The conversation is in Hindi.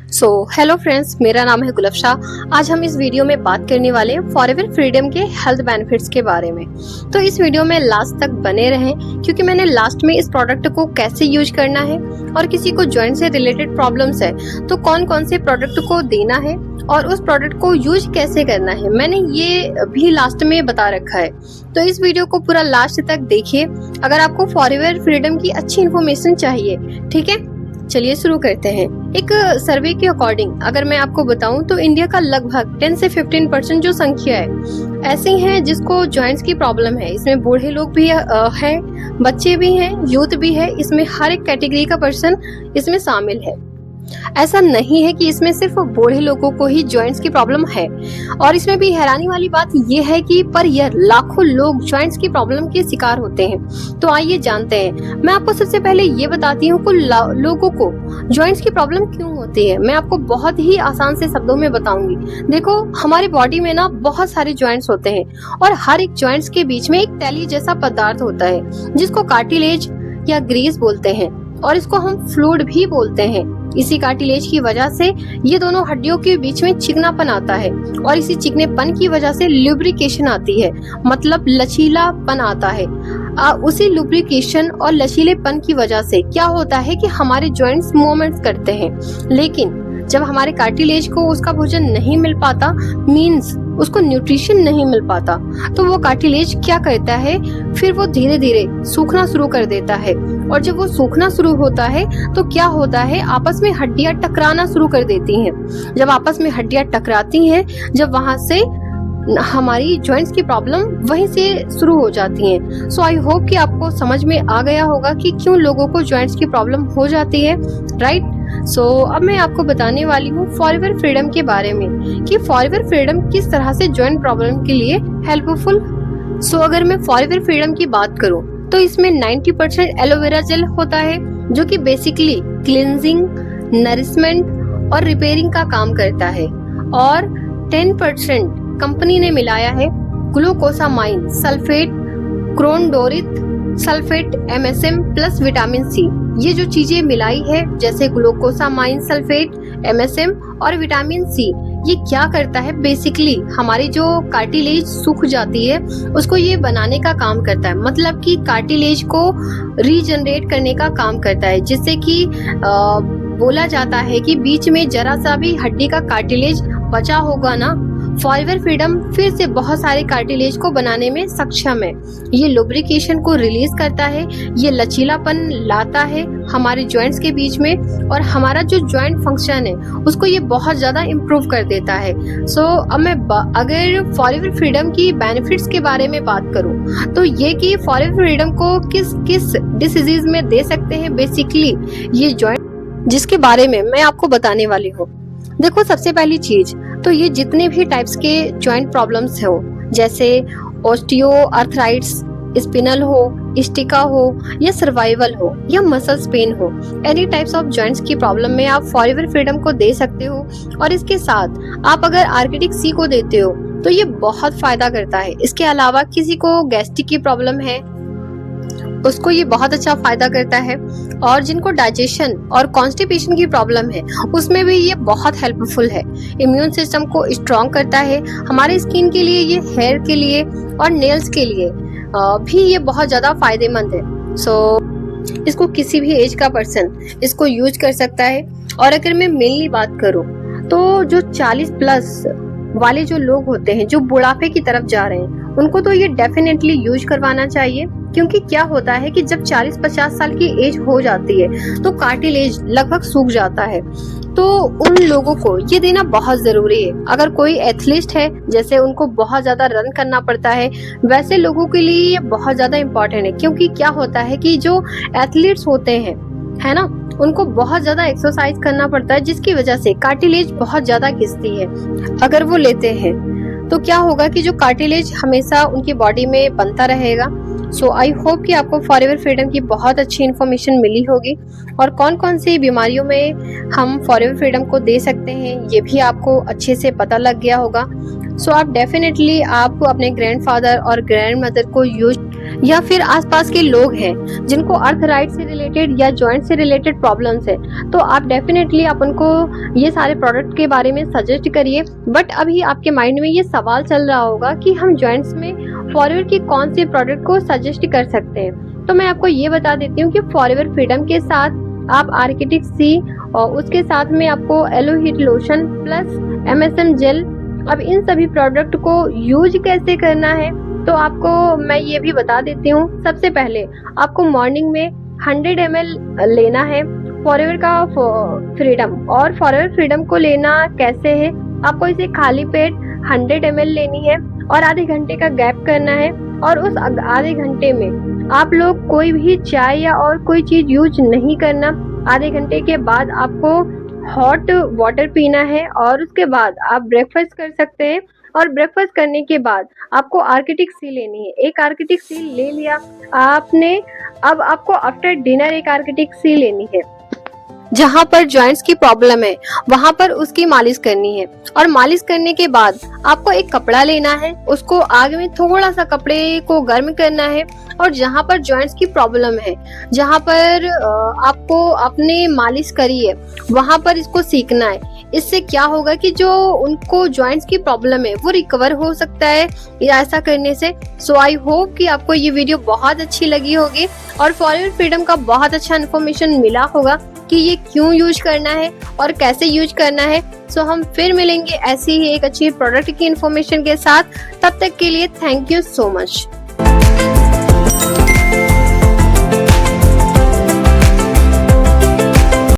हेलो फ्रेंड्स, मेरा नाम है गुलफ्शा। आज हम इस वीडियो में बात करने वाले हैं फॉरएवर फ्रीडम के हेल्थ बेनिफिट्स के बारे में। तो इस वीडियो में लास्ट तक बने रहें, क्योंकि मैंने लास्ट में इस प्रोडक्ट को कैसे यूज करना है और किसी को जॉइंट से रिलेटेड प्रॉब्लम्स है तो कौन कौन से प्रोडक्ट को देना है और उस प्रोडक्ट को यूज कैसे करना है, मैंने ये भी लास्ट में बता रखा है। तो इस वीडियो को पूरा लास्ट तक देखिए अगर आपको फॉरएवर फ्रीडम की अच्छी इन्फॉर्मेशन चाहिए। ठीक है, चलिए शुरू करते हैं। एक सर्वे के अकॉर्डिंग अगर मैं आपको बताऊं तो इंडिया का लगभग 10 से 15% जो संख्या है ऐसी है जिसको जॉइंट्स की प्रॉब्लम है। इसमें बूढ़े लोग भी हैं, बच्चे भी हैं, यूथ भी है, इसमें हर एक कैटेगरी का पर्सन इसमें शामिल है। ऐसा नहीं है कि इसमें सिर्फ बूढ़े लोगों को ही जॉइंट्स की प्रॉब्लम है। और इसमें भी हैरानी वाली बात यह है कि पर ईयर लाखों लोग जॉइंट्स की प्रॉब्लम के शिकार होते हैं। तो आइए जानते हैं। मैं आपको सबसे पहले ये बताती हूँ कि लोगों को जॉइंट्स की प्रॉब्लम क्यों होती है। मैं आपको बहुत ही आसान से शब्दों में बताऊंगी। देखो, हमारी बॉडी में ना बहुत सारे जॉइंट्स होते हैं और हर एक जॉइंट्स के बीच में एक तैली जैसा पदार्थ होता है जिसको कार्टिलेज या ग्रीस बोलते हैं और इसको हम फ्लूइड भी बोलते हैं। इसी कार्टिलेज की वजह से ये दोनों हड्डियों के बीच में चिकनापन आता है और इसी चिकनेपन की वजह से लुब्रिकेशन आती है, मतलब लचीलापन आता है। उसी लुब्रिकेशन और लचीलेपन की वजह से क्या होता है कि हमारे जॉइंट्स मूवमेंट्स करते हैं। लेकिन जब हमारे कार्टिलेज को उसका भोजन नहीं मिल पाता, मींस उसको न्यूट्रिशन नहीं मिल पाता, तो वो कार्टिलेज क्या करता है, फिर वो धीरे धीरे सूखना शुरू कर देता है। और जब वो सूखना शुरू होता है तो क्या होता है, आपस में हड्डियां टकराना शुरू कर देती हैं। जब आपस में हड्डियां टकराती हैं, जब वहां से हमारी जॉइंट्स की प्रॉब्लम वहीं से शुरू हो जाती है। सो आई होप कि आपको समझ में आ गया होगा कि क्यों लोगों को जॉइंट्स की प्रॉब्लम हो जाती है, राइट। अब मैं आपको बताने वाली हूँ फॉरएवर फ्रीडम के बारे में कि फॉरएवर फ्रीडम किस तरह से जॉइंट प्रॉब्लम के लिए हेल्पफुल। अगर मैं फॉरएवर फ्रीडम की बात करूँ तो इसमें 90% एलोवेरा जेल होता है जो कि बेसिकली क्लींजिंग, नरिशमेंट और रिपेयरिंग का काम करता है। और 10% कंपनी ने मिलाया है glucosamine sulphate, chondroitin sulphate, MSM plus vitamin C. ये जो चीजें मिलाई है जैसे ग्लूकोसामाइन सल्फेट, MSM और विटामिन सी, ये क्या करता है, बेसिकली हमारी जो कार्टिलेज सूख जाती है उसको ये बनाने का काम करता है, मतलब कि कार्टिलेज को रीजनरेट करने का काम करता है। जिससे कि बोला जाता है कि बीच में जरा सा भी हड्डी का कार्टिलेज बचा होगा ना, फॉरएवर फ्रीडम फिर से बहुत सारे कार्टिलेज को बनाने में सक्षम है। ये लुब्रिकेशन को रिलीज करता है, ये लचीलापन लाता है हमारे जॉइंट्स के बीच में और हमारा जो जॉइंट फंक्शन है उसको ये बहुत ज्यादा इम्प्रूव कर देता है। अब मैं अगर फॉरएवर फ्रीडम की बेनिफिट्स के बारे में बात करूं तो ये कि फॉरएवर फ्रीडम को किस किस डिसीज में दे सकते हैं, बेसिकली ये जॉइंट, जिसके बारे में मैं आपको बताने वाली हूँ। देखो, सबसे पहली चीज तो ये जितने भी टाइप्स के जॉइंट प्रॉब्लम्स हो, जैसे ऑस्टियो आर्थराइटिस, स्पिनल हो, स्टिका हो या सर्वाइवल हो या मसल्स पेन हो, एनी टाइप्स ऑफ जॉइंट्स की प्रॉब्लम में आप फॉरएवर फ्रीडम को दे सकते हो। और इसके साथ आप अगर आर्किटिक सी को देते हो तो ये बहुत फायदा करता है। इसके अलावा किसी को गैस्ट्रिक की प्रॉब्लम है उसको ये बहुत अच्छा फायदा करता है। और जिनको डाइजेशन और कॉन्स्टिपेशन की प्रॉब्लम है उसमें भी ये बहुत हेल्पफुल है। इम्यून सिस्टम को स्ट्रॉन्ग करता है, हमारे स्किन के लिए, ये हेयर के लिए और नेल्स के लिए भी ये बहुत ज्यादा फायदेमंद है। इसको किसी भी एज का पर्सन इसको यूज कर सकता है। और अगर मैं मेनली बात करूं तो जो 40 प्लस वाले जो लोग होते हैं जो बुढ़ापे की तरफ जा रहे हैं उनको तो ये डेफिनेटली यूज करवाना चाहिए। क्योंकि क्या होता है कि जब 40-50 साल की एज हो जाती है तो कार्टिलेज लगभग सूख जाता है, तो उन लोगों को ये देना बहुत जरूरी है। अगर कोई एथलीट है, जैसे उनको बहुत ज्यादा रन करना पड़ता है, वैसे लोगों के लिए ये बहुत ज्यादा इम्पोर्टेंट है। क्योंकि क्या होता है कि जो एथलीट्स होते हैं, है ना, उनको बहुत ज्यादा एक्सरसाइज करना पड़ता है जिसकी वजह से कार्टिलेज बहुत ज्यादा घिसती है। अगर वो लेते हैं तो क्या होगा कि जो कार्टिलेज हमेशा उनकी बॉडी में बनता रहेगा। आई होप कि आपको फॉरएवर फ्रीडम की बहुत अच्छी इन्फॉर्मेशन मिली होगी और कौन कौन सी बीमारियों में हम फॉरएवर फ्रीडम को दे सकते हैं ये भी आपको अच्छे से पता लग गया होगा। आप डेफिनेटली आप अपने ग्रैंडफादर और ग्रैंडमदर को या फिर आसपास के लोग हैं जिनको अर्थराइट से रिलेटेड या जॉइंट से रिलेटेड प्रॉब्लम्स है, तो आप डेफिनेटली आप उनको ये सारे प्रोडक्ट के बारे में सजेस्ट करिए। बट अभी आपके माइंड में ये सवाल चल रहा होगा कि हम जॉइंट्स में फॉरएवर की कौन से प्रोडक्ट को सजेस्ट कर सकते हैं। तो मैं आपको ये बता देती हूँ कि फॉरएवर फ्रीडम के साथ आप आर्किटिक सी और उसके साथ में आपको aloe heat lotion plus MSM gel, अब इन सभी प्रोडक्ट को यूज कैसे करना है तो आपको मैं ये भी बता देती हूँ। सबसे पहले आपको मॉर्निंग में 100 ml लेना है फॉरएवर का फ्रीडम। और फॉरएवर फ्रीडम को लेना कैसे है, आपको इसे खाली पेट 100 ml लेनी है और आधे घंटे का गैप करना है। और उस आधे घंटे में आप लोग कोई भी चाय या और कोई चीज यूज नहीं करना। आधे घंटे के बाद आपको हॉट वाटर पीना है और उसके बाद आप ब्रेकफास्ट कर सकते हैं। और ब्रेकफास्ट करने के बाद आपको आर्किटिक सी लेनी है। एक आर्किटिक सी ले लिया आपने, अब आपको आफ्टर डिनर एक आर्किटिक सी लेनी है। जहाँ पर जॉइंट्स की प्रॉब्लम है वहां पर उसकी मालिश करनी है। और मालिश करने के बाद आपको एक कपड़ा लेना है, उसको आग में थोड़ा सा कपड़े को गर्म करना है और जहाँ पर जॉइंट्स की प्रॉब्लम है, जहाँ पर आपको आपने मालिश करी है वहां पर इसको सीखना है। इससे क्या होगा कि जो उनको जॉइंट्स की प्रॉब्लम है वो रिकवर हो सकता है ऐसा करने से। सो आई होप कि आपको ये वीडियो बहुत अच्छी लगी होगी और फॉरएवर फ्रीडम का बहुत अच्छा इन्फॉर्मेशन मिला होगा कि ये क्यों यूज करना है और कैसे यूज करना है। सो हम फिर मिलेंगे ऐसी ही एक अच्छी प्रोडक्ट की इन्फॉर्मेशन के साथ। तब तक के लिए थैंक यू सो मच।